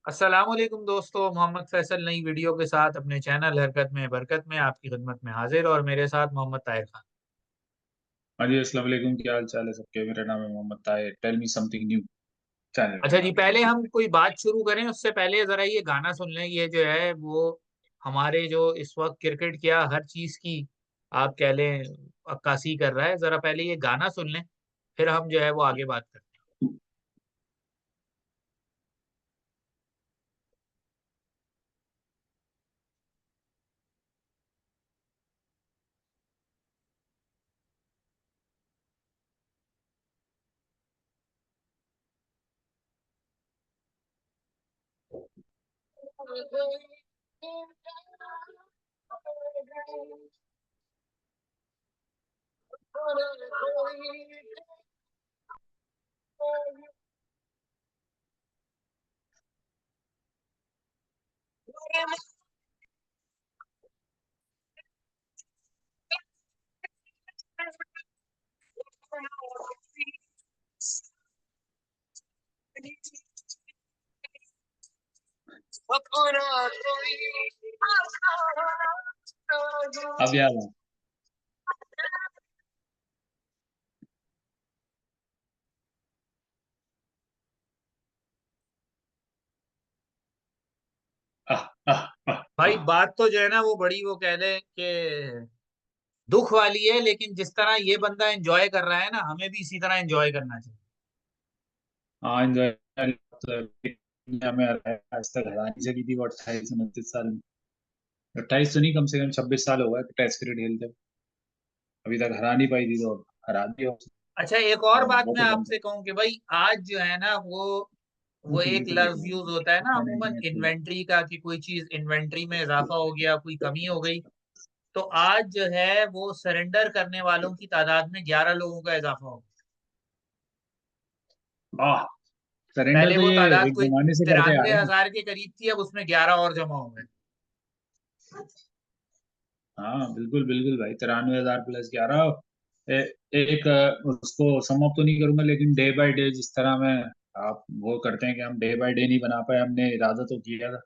अस्सलामुअलैकुम दोस्तों, मोहम्मद फैसल नई वीडियो के साथ अपने चैनल हरकत में बरकत में आपकी खिदमत में हाजिर और मेरे साथ मोहम्मद ताहिर खान। हाँ जी, अस्सलाम वालेकुम। क्या हाल चाल है सबके? मेरा नाम है Mohammad Tahir. Tell me something new channel का अच्छा जी, नाम है। पहले हम कोई बात शुरू करें उससे पहले जरा ये गाना सुन लें। ये जो है वो हमारे जो इस वक्त क्रिकेट क्या हर चीज की आप कह लें अक्कासी कर रहा है। जरा पहले ये गाना सुन लें, फिर हम जो है वो आगे बात करते अब याद आया। आह, आह, आह, भाई आह। बात तो जो है ना वो बड़ी वो कह लें कि दुख वाली है, लेकिन जिस तरह ये बंदा एंजॉय कर रहा है ना, हमें भी इसी तरह एंजॉय करना चाहिए। हाँ, एंजॉय। दुनिया में आज तक हरा नहीं सकी थी वो 28 29 साल में। 28 तो नहीं, कम से कम 26 साल हो गए टेस्ट क्रिकेट खेलते हुए। अभी तक हरा नहीं पाई थी तो हरा दिया। अच्छा, एक और बात वो मैं तो आपसे बंदा कहूं कि भाई आज जो है ना वो एक फिजिकल लफ्ज यूज होता है ना अमूमन देखो। इन्वेंट्री का, कि कोई चीज इन्वेंट्री में इजाफा हो गया, कोई कमी हो गई। तो आज जो है वो सरेंडर करने वालों की तादाद में 11 लोगों का इजाफा हो गया। आह, सरेंडर पहले तो वो ये तादाद एक कोई जमाने से करते आ तिरानवे रहे हैं। हजार के करीब थी, अब उसमें 11 और जमा हो गए। हाँ, बिल्कुल बिल्कुल भाई, 93,000 प्लस 11। एक उसको सम अप तो नहीं करूंगा, लेकिन डे बाय डे जिस तरह में आप वो करते हैं कि हम डे बाय डे नहीं बना पाए, हमने इरादा तो किया था।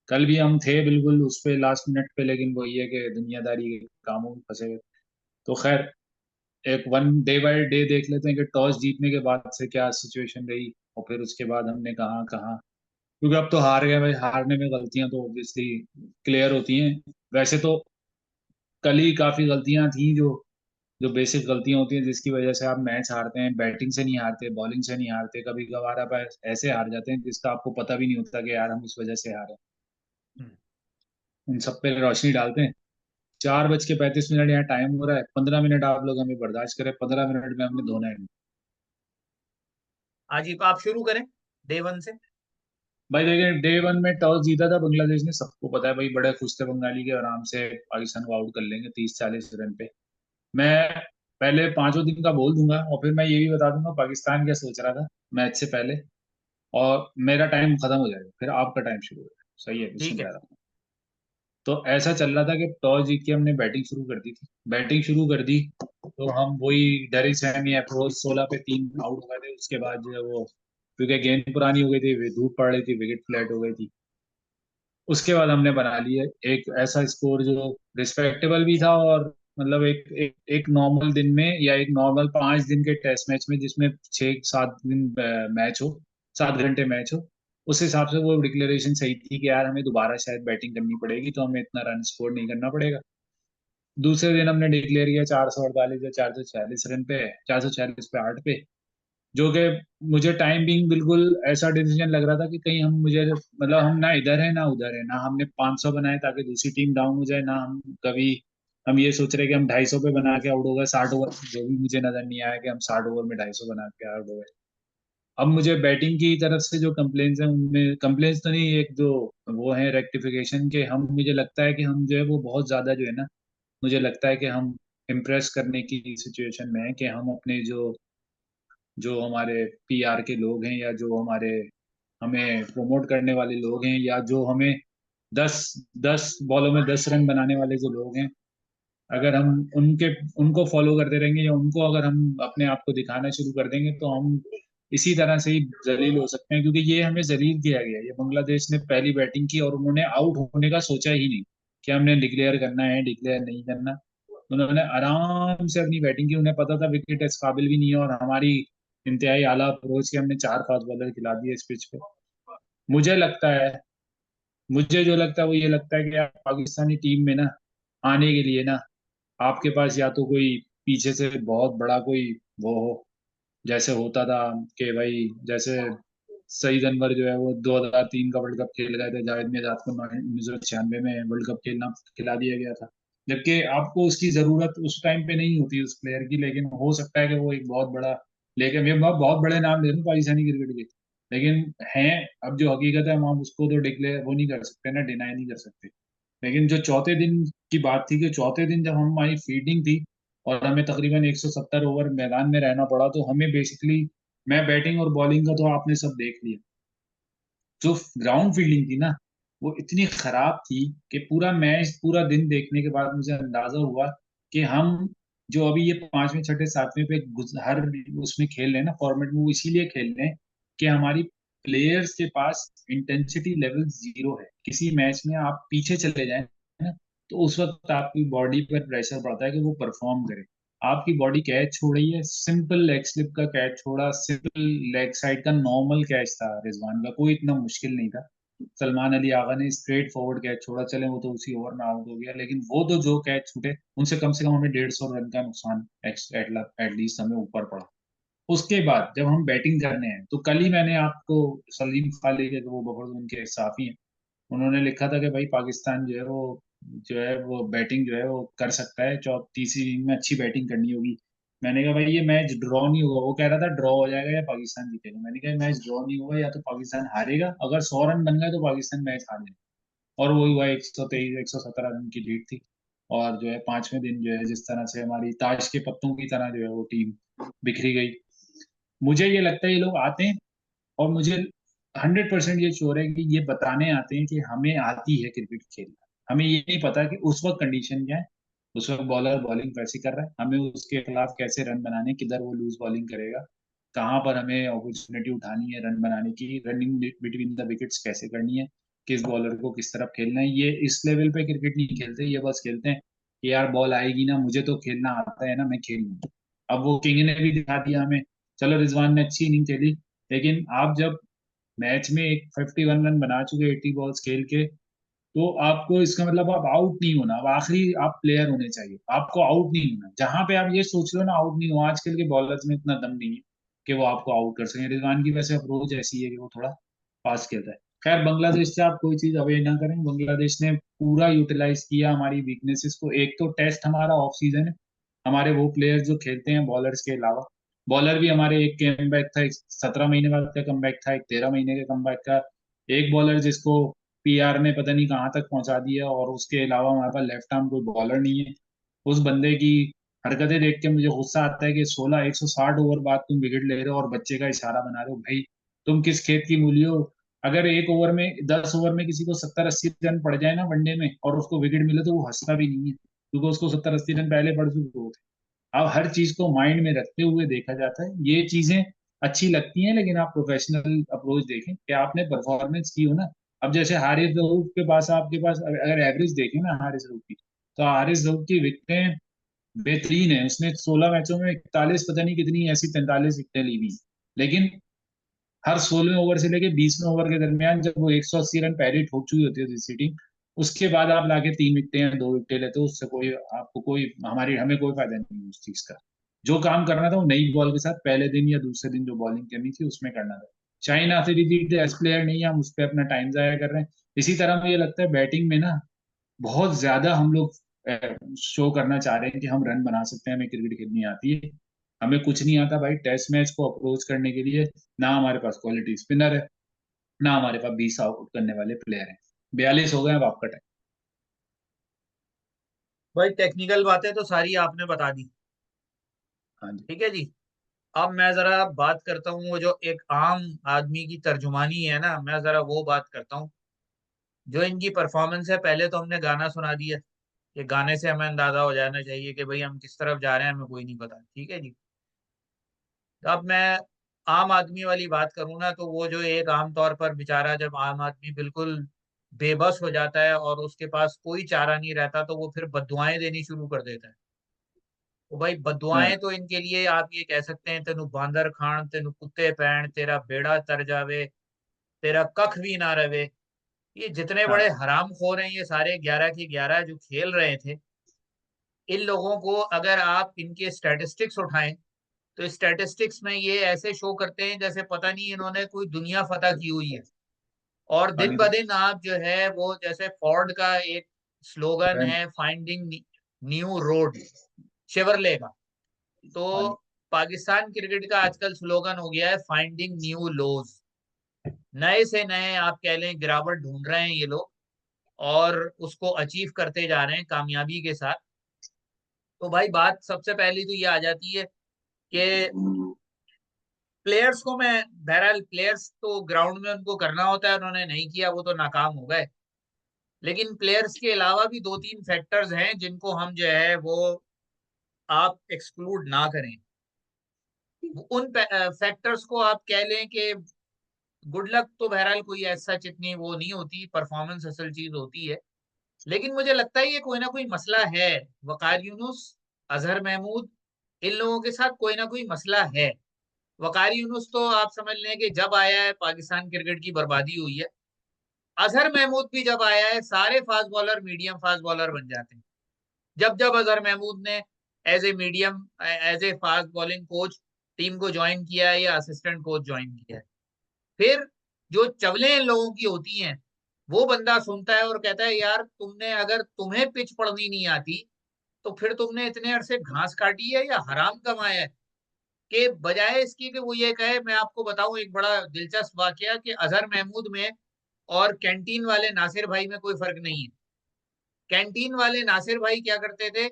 कल भी हम थे बिल्कुल उस पे लास्ट मिनट पे, लेकिन वो ये कि दुनियादारी के कामों में फंसे हुए। तो खैर, एक वन डे बाय डे देख लेते हैं कि टॉस जीतने के बाद से क्या सिचुएशन रही, और फिर उसके बाद हमने कहाँ कहाँ। क्योंकि अब तो हार गए भाई, हारने में गलतियां तो ऑब्वियसली क्लियर होती हैं। वैसे तो कल ही काफी गलतियां थी, जो जो बेसिक गलतियां होती हैं जिसकी वजह से आप मैच हारते हैं। बैटिंग से नहीं हारते, बॉलिंग से नहीं हारते, कभी कभार आप ऐसे हार जाते हैं जिसका आपको पता भी नहीं होता कि यार हम इस वजह से हारे। हम्म। उन सब पे रोशनी डालते हैं। 4:35 यहाँ टाइम हो रहा है, 15 मिनट आप लोग हमें बर्दाश्त करें, 15 मिनट में हमने धोना है। आज ही आप शुरू करें डे वन से। भाई देखिए, डे वन में टॉस जीता था बांग्लादेश ने, सबको पता है भाई, बड़े खुश थे बंगाली के, आराम से पाकिस्तान को आउट कर लेंगे 30 40 रन पे। मैं पहले 5 दिन का बोल दूंगा, और फिर मैं ये भी बता दूंगा पाकिस्तान क्या सोच रहा था मैच से पहले। और मेरा टाइम खत्म हो जाएगा, फिर आपका टाइम शुरू हो जाएगा। सही है, ठीक सुन है। रहा था। तो ऐसा चल रहा था कि टॉस जीत के हमने बैटिंग शुरू कर दी थी। बैटिंग शुरू कर दी तो हम वही डरी सहमी अप्रोच, 16 पे 3 आउट हो गए थे। उसके बाद जो है वो, क्योंकि गेंद पुरानी हो गई थी, धूप पड़ रही थी, विकेट फ्लैट हो गई थी। उसके बाद हमने बना लिए एक ऐसा स्कोर जो रिस्पेक्टेबल भी था, और मतलब एक नॉर्मल दिन में, या एक नॉर्मल 5 दिन के टेस्ट मैच में जिसमें 6 7 दिन मैच हो, 7 घंटे मैच हो, उस हिसाब से वो डिक्लेरेशन सही थी कि यार हमें दोबारा शायद बैटिंग करनी पड़ेगी, तो हमें इतना रन स्कोर नहीं करना पड़ेगा। दूसरे दिन हमने डिक्लेयर किया 448 या 446 रन पे, 446 पे 8 पे, जो कि मुझे टाइम बिंग बिल्कुल ऐसा डिसीजन लग रहा था कि कहीं हम मुझे मतलब हम ना इधर है ना उधर है, ना हमने 500 बनाए ताकि दूसरी टीम डाउन हो जाए, ना हम कभी हम ये सोच रहे कि हम 250 पे बना के आउट हो गए 60 ओवर। जो भी मुझे नजर नहीं आया कि हम 60 ओवर में 250 बना के आउट हो गए। अब मुझे बैटिंग की तरफ से जो कंप्लेन्स हैं, उनमें कंप्लेन्स तो नहीं, एक जो वो है रेक्टिफिकेशन के, हम मुझे लगता है कि हम जो है वो बहुत ज्यादा जो है ना, मुझे लगता है कि हम इम्प्रेस करने की सिचुएशन में है, कि हम अपने जो जो हमारे पीआर के लोग हैं, या जो हमारे हमें प्रमोट करने वाले लोग हैं, या जो हमें 10 10 बॉलों में 10 रन बनाने वाले जो लोग हैं, अगर हम उनके उनको फॉलो करते रहेंगे, या उनको अगर हम अपने आप को दिखाना शुरू कर देंगे, तो हम इसी तरह से ही जलील हो सकते हैं, क्योंकि ये हमें जलील किया गया है। ये बांग्लादेश ने पहली बैटिंग की और उन्होंने आउट होने का सोचा ही नहीं कि हमने डिक्लेयर करना है, डिक्लेयर नहीं करना। उन्होंने आराम से अपनी बैटिंग की, उन्हें पता था विकेट इस काबिल भी नहीं है, और हमारी इंतहाई आला अप्रोच के हमने 4 फास्ट बॉलर खिला दिए इस पिच पे। मुझे लगता है, मुझे जो लगता है वो ये लगता है कि आप पाकिस्तानी टीम में ना आने के लिए ना, आपके पास या तो कोई पीछे से बहुत बड़ा कोई वो हो, जैसे होता था कि भाई जैसे सईद अनवर जो है वो 2003 का वर्ल्ड कप खेल गए थे, जावेद मियां को 1996 में वर्ल्ड कप खेलना खिला दिया गया था। जबकि आपको उसकी जरूरत उस टाइम पे नहीं होती उस प्लेयर की, लेकिन हो सकता है कि वो एक बहुत बड़ा, लेकिन मैं बहुत बड़े नाम ले रहा हूँ पाकिस्तानी क्रिकेट के, लेकिन हैं, अब जो हकीकत है हम उसको तो डिक्लेयर वो नहीं कर सकते ना, डिनाई नहीं कर सकते। लेकिन जो चौथे दिन की बात थी, कि चौथे दिन जब हमारी फील्डिंग थी और हमें तकरीबन 170 ओवर मैदान में रहना पड़ा, तो हमें बेसिकली, मैं बैटिंग और बॉलिंग का तो आपने सब देख लिया, जो ग्राउंड फील्डिंग थी ना वो इतनी खराब थी कि पूरा मैच पूरा दिन देखने के बाद मुझे अंदाजा हुआ कि हम जो अभी ये पांचवें छठे सातवें पे हर उसमें खेल रहे हैं ना फॉर्मेट में, वो इसीलिए खेल रहे हैं कि हमारी प्लेयर्स के पास इंटेंसिटी लेवल जीरो है। किसी मैच में आप पीछे चले जाए ना, तो उस वक्त आपकी बॉडी पर प्रेशर पड़ता है कि वो परफॉर्म करे। आपकी बॉडी कैच छोड़ रही है, सिंपल लेग स्लिप का कैच छोड़ा, सिंपल लेग साइड का नॉर्मल कैच था रिजवान का, कोई इतना मुश्किल नहीं था। सलमान अली आगा ने स्ट्रेट फॉरवर्ड कैच छोड़ा, चले वो तो उसी ओवर में आउट हो गया, लेकिन वो तो जो कैच छूटे उनसे कम से कम हमें 150 रन का नुकसान एटलीस्ट हमें ऊपर पड़ा। उसके बाद जब हम बैटिंग करने हैं, तो कल ही मैंने आपको, सलीम खाली के वो बहुत उनके साथी हैं, उन्होंने लिखा था कि भाई पाकिस्तान जो है वो बैटिंग जो है वो कर सकता है, तीसरी इनिंग में अच्छी बैटिंग करनी होगी। मैंने कहा भाई ये मैच ड्रॉ नहीं होगा, वो कह रहा था ड्रॉ हो जाएगा या पाकिस्तान जीतेगा, मैंने कहा मैच ड्रॉ नहीं होगा, या तो पाकिस्तान हारेगा, अगर 100 रन बन गए तो पाकिस्तान मैच हार जाएगा। और वही हुआ, 123 117 रन की लीड थी। और जो है पांचवें दिन जो है जिस तरह से हमारी ताश के पत्तों की तरह जो है वो टीम बिखरी गई। मुझे ये लगता है ये लोग आते हैं, और मुझे 100% ये श्योर है कि ये बताने आते हैं कि हमें आती है क्रिकेट खेलना। हमें ये नहीं पता कि उस वक्त कंडीशन क्या है, उस वक्त बॉलर बॉलिंग कैसी कर रहा है, हमें उसके खिलाफ कैसे रन बनाने, किधर वो लूज बॉलिंग करेगा, कहाँ पर हमें अपॉर्चुनिटी उठानी है रन बनाने की, रनिंग बिटवीन द विकेट्स कैसे करनी है, किस बॉलर को किस तरफ खेलना है। ये इस लेवल पे क्रिकेट नहीं खेलते, ये बस खेलते हैं कि यार बॉल आएगी ना, मुझे तो खेलना आता है ना, मैं खेल लूंगा। अब वो किंग ने भी दिखा दिया हमें। चलो रिजवान ने अच्छी इनिंग खेली, लेकिन आप जब मैच में एक 51 रन बना चुके 80 बॉल्स खेल के, तो आपको इसका मतलब आप आउट नहीं होना, अब आखिरी आप प्लेयर होने चाहिए, आपको आउट नहीं होना। जहां पे आप ये सोच लो ना आउट नहीं हो, आजकल के बॉलर्स में इतना दम नहीं है कि वो आपको आउट कर सकें। रिजवान की वैसे अप्रोच ऐसी है कि वो थोड़ा फास्ट खेलता है। खैर बांग्लादेश से आप कोई चीज अवॉइड ना करें, बांग्लादेश ने पूरा यूटिलाइज किया हमारी वीकनेसेस को। एक तो टेस्ट हमारा ऑफ सीजन है, हमारे वो प्लेयर्स जो खेलते हैं बॉलर्स के अलावा, बॉलर भी हमारे, एक कमबैक था, एक 17 महीने बाद का कमबैक था, एक 13 महीने का कमबैक था। एक बॉलर जिसको पीआर ने पता नहीं कहाँ तक पहुंचा दिया, और उसके अलावा हमारे पास लेफ्ट आर्म कोई बॉलर नहीं है। उस बंदे की हरकतें देख के मुझे गुस्सा आता है कि 160 ओवर बाद तुम विकेट ले रहे हो और बच्चे का इशारा बना रहे हो। भाई तुम किस खेत की मूली हो? अगर एक ओवर में 10 ओवर में किसी को 70-80 रन पड़ जाए ना वनडे में, और उसको विकेट मिले, तो वो हंसता भी नहीं है, क्योंकि उसको 70-80 रन पहले पड़ चुके होते। अब हर चीज को माइंड में रखते हुए देखा जाता है, ये चीजें अच्छी लगती हैं, लेकिन आप प्रोफेशनल अप्रोच देखें कि आपने परफॉर्मेंस की हो ना। अब जैसे हारिस रऊफ के पास, आपके पास अगर एवरेज देखें ना हारिस रऊफ की, तो हारिस रऊफ की विकेटें बेहतरीन है, उसने 16 मैचों में 41 पता नहीं कितनी ऐसी 43 विकेटें ली हुई, लेकिन हर 16वें ओवर से लेके 20वें ओवर के दरमियान जब वो 180 रन पहले ठोक चुकी होती है दूसरी टीम, उसके बाद आप लाके 3 विकेटें या 2 विकेटें लेते हो, उससे कोई आपको कोई हमारी हमें कोई फायदा नहीं है उस चीज का। जो काम करना था वो नई बॉल के साथ पहले दिन या दूसरे दिन जो बॉलिंग करनी थी उसमें करना था। शाहीन अफरीदी टेस्ट प्लेयर नहीं है, हम उस पर अपना टाइम जाया कर रहे हैं। इसी तरह मुझे लगता है बैटिंग में ना बहुत ज्यादा हम लोग शो करना चाह रहे हैं कि हम रन बना सकते हैं, हमें क्रिकेट खेलनी आती है। हमें कुछ नहीं आता भाई टेस्ट मैच को अप्रोच करने के लिए। ना हमारे पास क्वालिटी स्पिनर है, ना हमारे पास 20 आउट करने वाले प्लेयर हैं। 42 हो गए, अब आपका टाइम। भाई टेक्निकल बातें तो सारी आपने बता दी। हाँ जी। ठीक है जी। अब मैं जरा बात करता हूँ, वो जो एक आम आदमी की तर्जुमानी है ना, मैं जरा वो बात करता हूँ। जो इनकी परफॉर्मेंस है, पहले तो हमने गाना सुना दिया, ये गाने से हमें अंदाजा हो जाना चाहिए कि भाई हम किस तरफ जा रहे हैं, हमें कोई नहीं पता। ठीक है जी। अब मैं आम आदमी वाली बात करूं ना, तो वो जो एक आम तौर पर बेचारा, जब आम आदमी बिल्कुल बेबस हो जाता है और उसके पास कोई चारा नहीं रहता, तो वो फिर बद्दुआएं देनी शुरू कर देता है। तो भाई हाँ, बद्दुआएं तो इनके लिए आप ये कह सकते हैं, तेनु बांदर खान तेनु कुत्ते पैण, तेरा बेड़ा तर जावे, तेरा कख भी ना रवे। ये जितने बड़े हाँ, हरामखोर हैं, ये सारे 11 के 11 जो खेल रहे थे, इन लोगों को अगर आप इनके स्टैटिस्टिक्स उठाएं, तो स्टैटिस्टिक्स में ये ऐसे शो करते हैं जैसे पता नहीं इन्होंने कोई दुनिया फतह की हुई है। और हाँ दिन जी, ब दिन आप जो है वो, जैसे फोर्ड का एक स्लोगन हाँ है, फाइंडिंग न्यू रोड, शेवरले का। तो जी, पाकिस्तान क्रिकेट का आजकल स्लोगन हो गया है, फाइंडिंग न्यू लोज। नए से नए आप कह लें गिरावट ढूंढ रहे हैं ये लोग, और उसको अचीव करते जा रहे हैं कामयाबी के साथ। तो भाई बात सबसे पहली तो ये आ जाती है कि प्लेयर्स को मैं, बहरहाल प्लेयर्स तो ग्राउंड में उनको करना होता है, उन्होंने नहीं किया, वो तो नाकाम हो गए। लेकिन प्लेयर्स के अलावा भी दो तीन फैक्टर्स हैं जिनको हम जो है वो आप एक्सक्लूड ना करें। उन फैक्टर्स को आप कह लें कि गुड लक तो बहरहाल कोई ऐसा इतनी वो नहीं होती, परफॉर्मेंस असल चीज होती है। लेकिन मुझे लगता है ये कोई ना कोई मसला है। वकार यूनुस, अजहर महमूद, इन लोगों के साथ कोई ना कोई मसला है। वकार यूनुस तो आप समझ लें कि जब आया है पाकिस्तान क्रिकेट की बर्बादी हुई है। अजहर महमूद भी जब आया है, सारे fast bowler medium fast bowler बन जाते हैं। जब जब अजहर महमूद ने as a medium, as a fast bowling coach team को ज्वाइन किया है या असिस्टेंट कोच ज्वाइन किया है, फिर जो चवलें इन लोगों की होती हैं, वो बंदा सुनता है और कहता है यार तुमने, अगर तुम्हें पिच पढ़नी नहीं आती, तो फिर तुमने इतने अरसे घास काटी है या हराम कमाया है। कि बजाय इसकी कि वो ये कहे, मैं आपको बताऊं एक बड़ा दिलचस्प वाकया, कि अजहर महमूद में और कैंटीन वाले नासिर भाई में कोई फर्क नहीं है। कैंटीन वाले नासिर भाई क्या करते थे,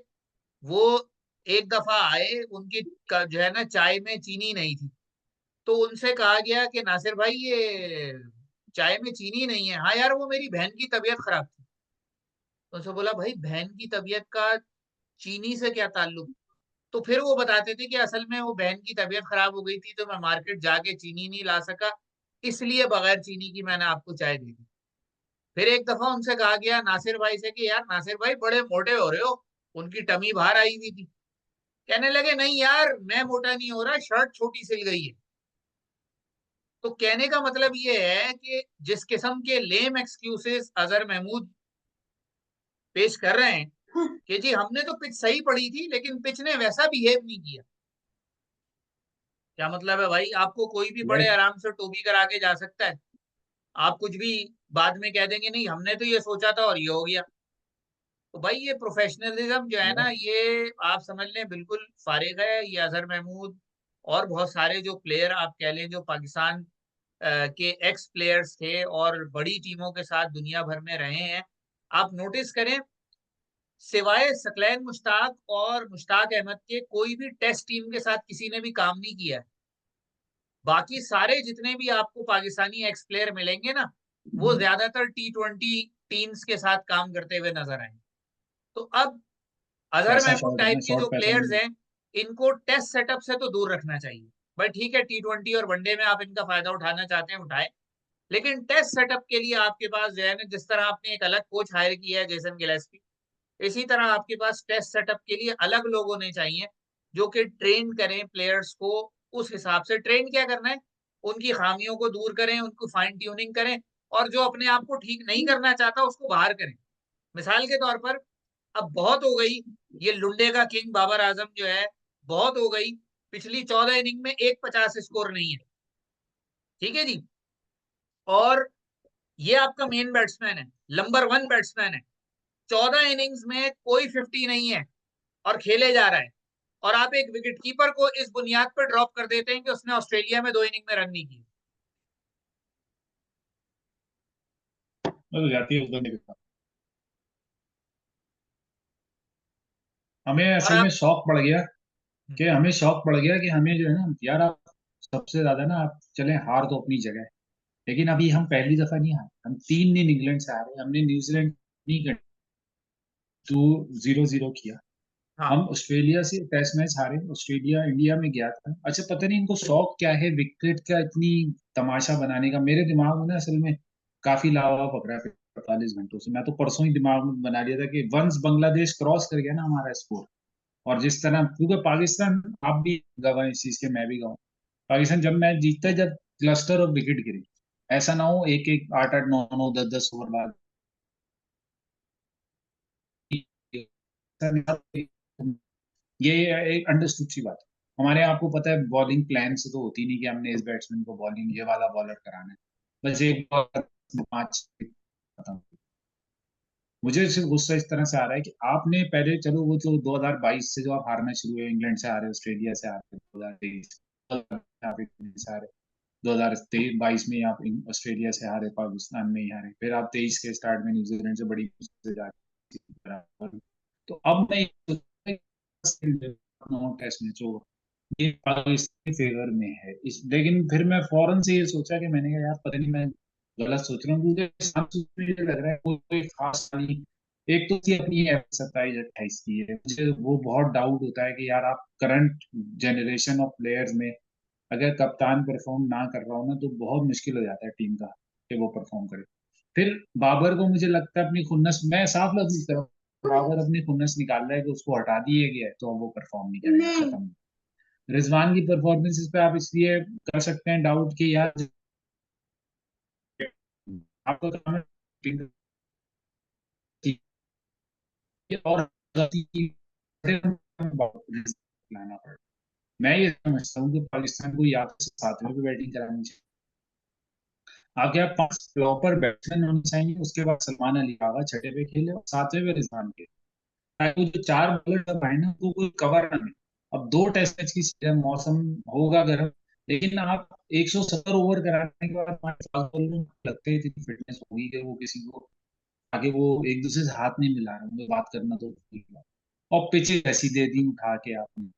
वो एक दफा आए, उनकी जो है ना चाय में चीनी नहीं थी। तो उनसे कहा गया कि नासिर भाई ये चाय में चीनी नहीं है। हाँ यार, वो मेरी बहन की तबीयत खराब थी। तो उनसे बोला भाई बहन की तबीयत का चीनी से क्या ताल्लुक। तो फिर वो बताते थे कि असल में वो बहन की तबीयत खराब हो गई थी, तो मैं मार्केट जाके चीनी नहीं ला सका, इसलिए बगैर चीनी की मैंने आपको चाय दे दी। फिर एक दफा उनसे कहा गया नासिर भाई से कि यार नासिर भाई बड़े मोटे हो रहे हो, उनकी टमी बाहर आई हुई थी। कहने लगे नहीं यार, मैं मोटा नहीं हो रहा, शर्ट छोटी सिल गई है। तो कहने का मतलब ये है कि जिस किस्म के लेम एक्सक्यूजेस अजहर महमूद पेश कर रहे हैं, कि जी हमने तो पिच सही पड़ी थी लेकिन पिच ने वैसा बिहेव नहीं किया। क्या मतलब है भाई, आपको कोई भी बड़े ये आराम से टोबी करा के जा सकता है। आप कुछ भी बाद में कह देंगे नहीं हमने तो ये सोचा था और ये हो गया। तो भाई ये प्रोफेशनलिज्म जो है ना, ये ये आप समझ लें बिल्कुल फारिग है। ये अजहर महमूद और बहुत सारे जो प्लेयर आप कह लें, जो पाकिस्तान के एक्स प्लेयर्स थे और बड़ी टीमों के साथ दुनिया भर में रहे हैं, आप नोटिस करें, सिवाय सकलैन मुश्ताक और मुश्ताक अहमद के कोई भी टेस्ट टीम के साथ किसी ने भी काम नहीं किया है। बाकी सारे जितने भी आपको पाकिस्तानी एक्स प्लेयर मिलेंगे ना, वो ज्यादातर T20 टीम्स के साथ काम करते हुए नजर आए। तो अब अजहर पैसा महमूद शॉर्ट है टाइप ना, के जो शॉर्ट पैसा प्लेयर्स नहीं। हैं, इनको टेस्ट सेटअप से तो दूर रखना चाहिए। भाई ठीक है, T20 और वनडे में आप इनका फायदा उठाना चाहते हैं उठाए, लेकिन टेस्ट सेटअप के लिए आपके पास जो है ना, जिस तरह आपने एक अलग कोच हायर किया है जेसन गिलेस्पी, इसी तरह आपके पास टेस्ट सेटअप के लिए अलग लोग होने चाहिए, जो कि ट्रेन करें प्लेयर्स को। उस हिसाब से ट्रेन क्या करना है, उनकी खामियों को दूर करें, उनको फाइन ट्यूनिंग करें, और जो अपने आप को ठीक नहीं करना चाहता उसको बाहर करें। मिसाल के तौर पर, अब बहुत हो गई, ये लुंडे का किंग बाबर आजम जो है, बहुत हो गई, पिछली 14 इनिंग में एक 50 स्कोर नहीं है। ठीक है जी। और ये आपका मेन बैट्समैन है, नंबर 1 बैट्समैन है, 14 इनिंग्स में कोई 50 नहीं है और खेले जा रहा है। और आप एक विकेट कीपर को इस बुनियाद पर ड्रॉप कर देते हैं कि उसने ऑस्ट्रेलिया में 2 इनिंग में रन नहीं किए। तो जाती है उस बंदे के साथ। हमें और असल में आप, शौक पड़ गया, कि हमें शौक पड़ गया कि हमें जो है ना यार, आप सबसे ज्यादा ना, आप चले हार तो अपनी जगह है, लेकिन अभी हम पहली दफा नहीं हारे, हम 3 दिन इंग्लैंड से हारे, हमने न्यूजीलैंड नहीं कर 2-0 किया। हाँ। हम ऑस्ट्रेलिया से टेस्ट मैच हारे, ऑस्ट्रेलिया इंडिया में गया था। अच्छा पता नहीं इनको शौक क्या है विकेट का इतनी तमाशा बनाने का। मेरे दिमाग में ना असल में काफी लावा पकड़ा है 48 घंटों से। मैं तो परसों ही दिमाग में बना लिया था कि वंस बांग्लादेश क्रॉस कर गया ना हमारा स्कोर, और जिस तरह क्योंकि पाकिस्तान, आप भी गवाह इस चीज के, मैं भी गवाह, पाकिस्तान जब मैच जीतता है जब क्लस्टर ऑफ विकेट गिरे, ऐसा ना हो एक एक 8 8 9 9 10 10 ओवर बाद, ये एक अंडरस्टूड सी बात है। हमारे यहाँ आपको पता है बॉलिंग प्लान से तो होती नहीं कि हमने इस बैट्समैन को बॉलिंग ये वाला बॉलर कराना है, बस एक पांच खत्म। मुझे सिर्फ गुस्सा इस तरह से आ रहा है कि आपने पहले, चलो वो जो 2022 से जो आप हारना शुरू हुए, इंग्लैंड से हारे, ऑस्ट्रेलिया से हारे, 2023 से हारे, 2023 22 में आप ऑस्ट्रेलिया से हारे, पाकिस्तान में ही हारे, फिर आप 23 के स्टार्ट में न्यूजीलैंड से बड़ी मुश्किल से जाके, तो अब मैं टेस्ट मैच हो, ये पाकिस्तान के फेवर में है इस, लेकिन फिर मैं फौरन से ये सोचा कि मैंने कहा यार पता नहीं मैं गलत सोच रहा हूँ, क्योंकि साफ सुथरा मुझे लग रहा है कोई खास नहीं। एक तो थी अपनी 27 28 की है, मुझे वो बहुत डाउट होता है कि यार आप करंट जनरेशन ऑफ प्लेयर्स में अगर कप्तान परफॉर्म ना कर रहा हो ना, तो बहुत मुश्किल हो जाता है टीम का कि वो परफॉर्म करे। फिर बाबर को मुझे लगता है अपनी खुन्नस, मैं साफ लफ्ज कर रहा हूँ, बाबर अपनी खुन्नस निकाल रहा है कि उसको हटा दिया गया है तो अब वो परफॉर्म नहीं करेगा, खत्म। रिजवान की परफॉर्मेंस पे आप इसलिए कर सकते हैं डाउट कि यार आपको तो हमें और गलती की लाना पड़ा। मैं ये समझता हूँ कि पाकिस्तान को या तो सातवें पे बैटिंग करानी चाहिए, आगे आप 5 प्रॉपर बैट्समैन होने चाहिए, उसके बाद सलमान अली आगा छठे पे खेले और सातवें पे रिजवान के, ताकि जो 4 बॉलर जब आए ना उनको कोई कवर ना मिले। अब 2 टेस्ट मैच की सीजन, मौसम होगा गर्म, लेकिन आप 170 ओवर कराने के बाद हमारे फास्ट बॉलर को लगता है इतनी फिटनेस होगी कि वो किसी को आगे वो एक दूसरे से हाथ नहीं मिला रहे होंगे, बात करना तो दूर की बात। और पिचेस ऐसी दे दी उठा के आपने,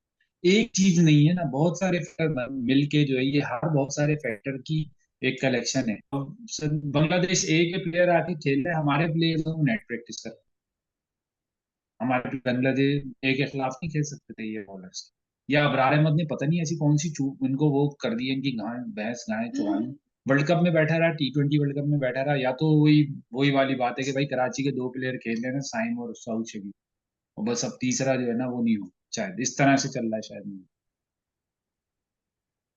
एक चीज नहीं है ना, बहुत सारे फैक्टर मिलके जो है ये हर बहुत सारे फैक्टर की एक कलेक्शन है। अब बांग्लादेश ए के प्लेयर आके खेल रहे हैं, हमारे प्लेयर नेट प्रैक्टिस कर रहे हैं। हमारे बांग्लादेश ए के खिलाफ नहीं खेल सकते थे ये बॉलर्स, या अबरार अहमद ने पता नहीं ऐसी कौन सी चूक इनको वो कर दी है इनकी गाय भैंस गाय चुरानी। वर्ल्ड कप में बैठा रहा, T20 वर्ल्ड कप में बैठा रहा, या तो वही वही वाली बात है कि भाई कराची के 2 प्लेयर खेल रहे हैं, साइम और साउथ शकील, और बस अब तीसरा जो है ना वो नहीं हो, शायद इस तरह से चल रहा है शायद नहीं।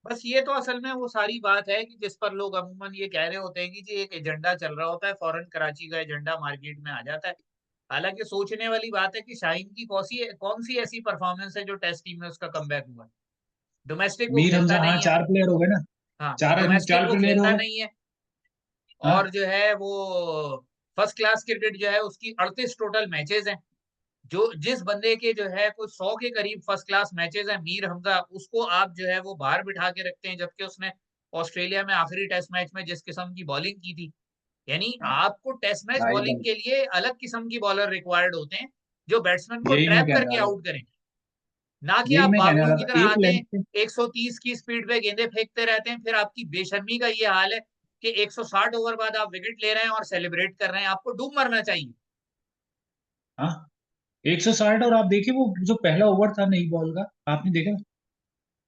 बस ये तो असल में वो सारी बात है कि जिस पर लोग अमूमन ये कह रहे होते हैं कि जी एक एजेंडा चल रहा होता है, फॉरेन कराची का एजेंडा मार्केट में आ जाता है। हालांकि सोचने वाली बात है कि शाहीन की कौन सी ऐसी परफॉर्मेंस है जो टेस्ट टीम में उसका कमबैक हुआ। डोमेस्टिक वो मीर खेलता हमजा, हाँ नहीं है। 4 प्लेयर हो गए ना, हाँ, चार डोमेस्टिक चार वो प्लेयर हो खेलता गए। नहीं है। और हाँ जो है वो फर्स्ट क्लास क्रिकेट जो है उसकी 38 टोटल मैचेस हैं। जो जिस बंदे के जो है कोई 100 के करीब फर्स्ट क्लास मैचेस हैं, मीर हमजा, उसको आप जो है वो बाहर बिठा के रखते हैं, जबकि उसने ऑस्ट्रेलिया में आखिरी टेस्ट मैच में जिस किस्म की बॉलिंग की थी। यानी हाँ, आपको टेस्ट मैच ढाई बॉलिंग बन, के लिए अलग किस्म की बॉलर रिक्वायर्ड होते हैं, जो बैट्समैन को यही मैं ट्रैप कहने करके वाला था, आउट करें। ना कि यही आप मैं कहने बाबुल वाला की था तरह एक आते हैं, लेंथ। 130 की स्पीड पे गेंदे फेंकते रहते हैं, फिर आपकी बेशर्मी का ये हाल है कि 160 ओवर बाद आप विकेट ले रहे हैं और सेलिब्रेट कर रहे हैं। आपको डूब मरना चाहिए। हाँ 160, और आप देखिए वो जो पहला ओवर था नई बॉल का, आपने देखा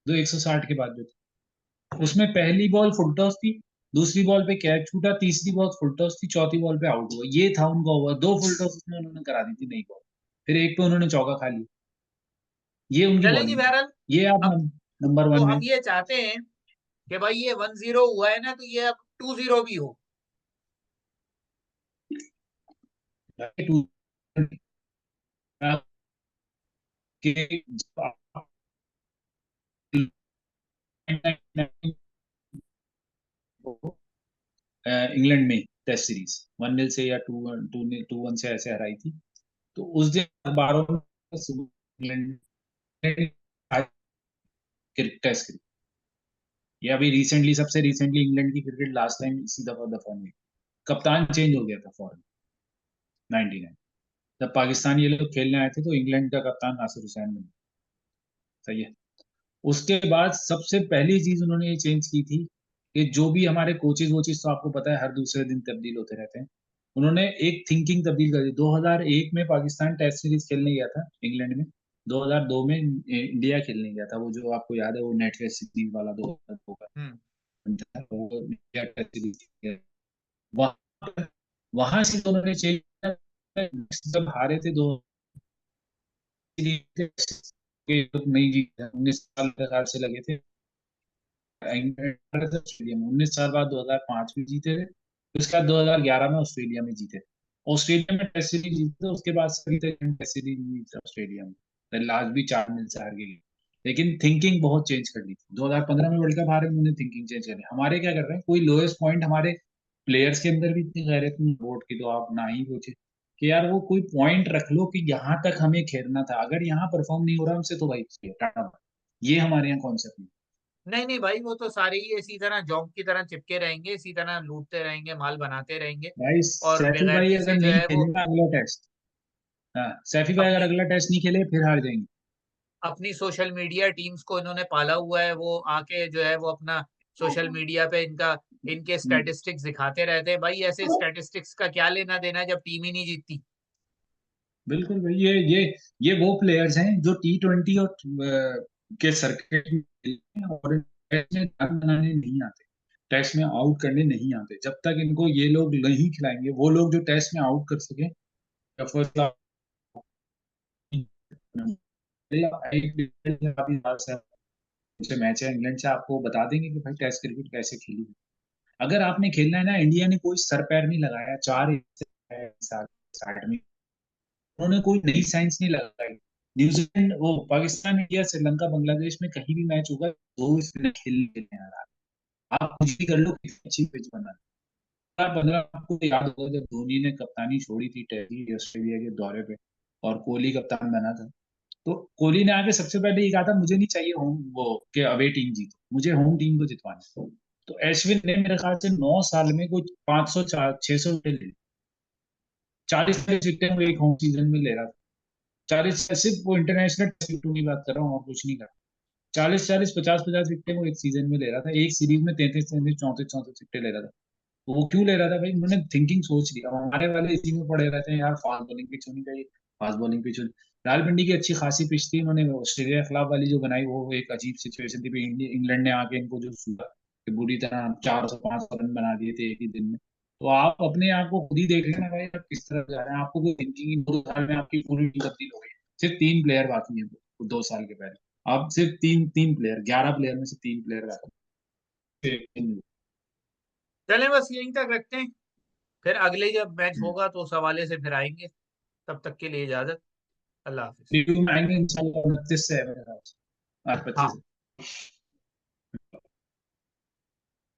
जो 160 के बाद जो था, उसमें पहली बॉल फुल टॉस थी, दूसरी बॉल पे कैच छूटा, तीसरी बॉल फुल टॉस थी, चौथी बॉल पे आउट हुआ, ये था उनका ओवर। 2 फुल टॉस उसमें उन्होंने करा दी थी नई बॉल, फिर एक पे उन्होंने चौका खा लिया। ये उनकी चले जी बॉलिंग थी। बहरहाल। ये आप अब नंबर तो 1 हम में ये चाहते हैं कि भाई ये 1-0 हुआ है ना, तो ये अब 2-0 भी हो। टू के इंग्लैंड में टेस्ट सीरीज 1-0 से या 2-1 से ऐसे हराई थी, तो उस दिन अखबारों में इंग्लैंड टेस्ट क्रिकेट, ये अभी रिसेंटली, सबसे रिसेंटली इंग्लैंड की क्रिकेट लास्ट टाइम इसी दफा दफा में कप्तान चेंज हो गया था फॉरन 99, जब पाकिस्तान ये लोग खेलने आए थे तो इंग्लैंड का कप्तान नासिर हुसैन बना। सही है। उसके बाद सबसे पहली चीज उन्होंने ये चेंज की थी कि जो भी हमारे कोचेज वोचेज, तो आपको पता है हर दूसरे दिन तब्दील होते रहते हैं, उन्होंने एक थिंकिंग तब्दील कर दी। 2001 में पाकिस्तान टेस्ट सीरीज खेलने गया था इंग्लैंड में, 2002 में इंडिया खेलने गया था, वो जो आपको याद है वो नेटवेस सीरीज वाला 2002 का हम्म। था, वो इंडिया टेस्ट सीरीज। वहां वहां से तो उन्होंने चेंज किया। जब हारे थे दो सीरीज, नहीं जीते, 19 साल के साल से लगे थे ऑस्ट्रेलिया में। 19 साल बाद 2005 में जीते थे, उसके बाद 2011 में ऑस्ट्रेलिया में जीते। ऑस्ट्रेलिया में टेस्ट सीरीज जीते थे, उसके बाद सभी तक टेस्ट सीरीज नहीं जीते ऑस्ट्रेलिया में, लास्ट भी 4 मैच से हार गए। लेकिन थिंकिंग बहुत चेंज कर दी थी। 2015 में वर्ल्ड कप हारे, उन्होंने थिंकिंग चेंज कर दी। हमारे क्या कर रहे हैं, कोई लोएस्ट पॉइंट हमारे प्लेयर्स के अंदर भी इतनी गैरत नहीं बोर्ड की, तो आप ना ही पूछे कि यार वो कोई पॉइंट रख लो कि यहाँ तक हमें खेलना था, अगर यहाँ परफॉर्म नहीं हो रहा हमसे तो भाई टाटा बाय। ये हमारे यहाँ कॉन्सेप्ट नहीं। नहीं नहीं भाई, वो तो सारे ही इसी तरह जॉब की तरह चिपके रहेंगे, इसी तरह लूटते रहेंगे, माल बनाते रहेंगे। भाई और सैफी भाई बेगैरती अगर से जो नहीं है वो खेलेगा अगला टेस्ट, हाँ सैफी भाई अगर अपनी अगला टेस्ट नहीं खेले फिर हार जाएंगे। अपनी सोशल मीडिया टीम्स को इन्होंने पाला हुआ है, वो आके जो है वो अपना सोशल मीडिया पे इनके हम्म, स्टैटिस्टिक्स दिखाते रहते हैं। भाई ऐसे स्टैटिस्टिक्स का क्या लेना देना है जब टीम ही नहीं जीतती। बिल्कुल भाई, ये वो प्लेयर्स हैं जो T20 और के सर्किट में खेलते हैं, और टेस्ट में रन बनाने नहीं आते, टेस्ट में आउट करने नहीं आते। जब तक इनको ये लोग नहीं खिलाएंगे, वो लोग जो टेस्ट में आउट कर सके, फर्स्ट जैसे मैच है इंग्लैंड से, आपको बता देंगे कि भाई टेस्ट क्रिकेट कैसे खेली है। अगर आपने खेलना है ना, इंडिया ने कोई सर पैर नहीं लगाया 4 साल स्टार्ट में, उन्होंने कोई नई साइंस नहीं लगाई। न्यूजीलैंड, वो पाकिस्तान, इंडिया, श्रीलंका, बांग्लादेश में कहीं भी मैच होगा, दो स्पिनर खेलने आ रहा है। आप कुछ भी कर लो, कितनी अच्छी पिच बना। 2015 आपको याद होगा जब धोनी ने कप्तानी छोड़ी थी टेस्ट ऑस्ट्रेलिया के दौरे पे, और कोहली कप्तान बना था, तो कोहली ने आके सबसे पहले ये कहा था, मुझे नहीं चाहिए होम वो कि अवे टीम जीतो, मुझे होम टीम को जितवाना है। तो एश्विन ने मेरे ख्याल से 9 साल में कुछ 500 600 विकेट ले, 40 40 विकेट वो एक होम सीजन में ले रहा था। 40, सिर्फ वो इंटरनेशनल टेस्ट की बात कर रहा हूँ और कुछ नहीं कर रहा। 40 40 50 50 विकेट वो एक सीजन में ले रहा था, एक सीरीज में 33 33 34 34 विकेट ले रहा था। तो वो क्यों ले रहा था भाई, उन्होंने थिंकिंग सोच ली। अब हमारे वाले इसी में पड़े रहते हैं यार, फास्ट बॉलिंग पिच होनी चाहिए, फास्ट बॉलिंग पिच होनी। रावलपिंडी की अच्छी खासी पिच थी, उन्होंने ऑस्ट्रेलिया के खिलाफ वाली जो बनाई, वो एक अजीब सिचुएशन थी। इंग्लैंड ने आके इनको जो सूखा कि बुरी तरह 400 500 रन बना दिए थे एक ही दिन में। तो आप अपने आप को खुद ही देख लेना भाई, आप किस तरह जा रहे हैं। आपको कोई थिंकिंग, 2 साल में आपकी पूरी टीम तब्दील हो गई। सिर्फ 3 प्लेयर बाकी हैं 2 साल के पहले, आप सिर्फ तीन तीन प्लेयर, 11 प्लेयर में से 3 प्लेयर बाकी हैं। चलें बस यहीं तक रखते हैं, फिर अगले जब मैच हम्म। होगा तो उस हवाले से फिर आएंगे। तब तक के लिए इजाजत। अल्लाह हाफिज। रिव्यू में आएंगे इंशाल्लाह 29 से है मेरे ख्याल से, आज 25 हाँ। है।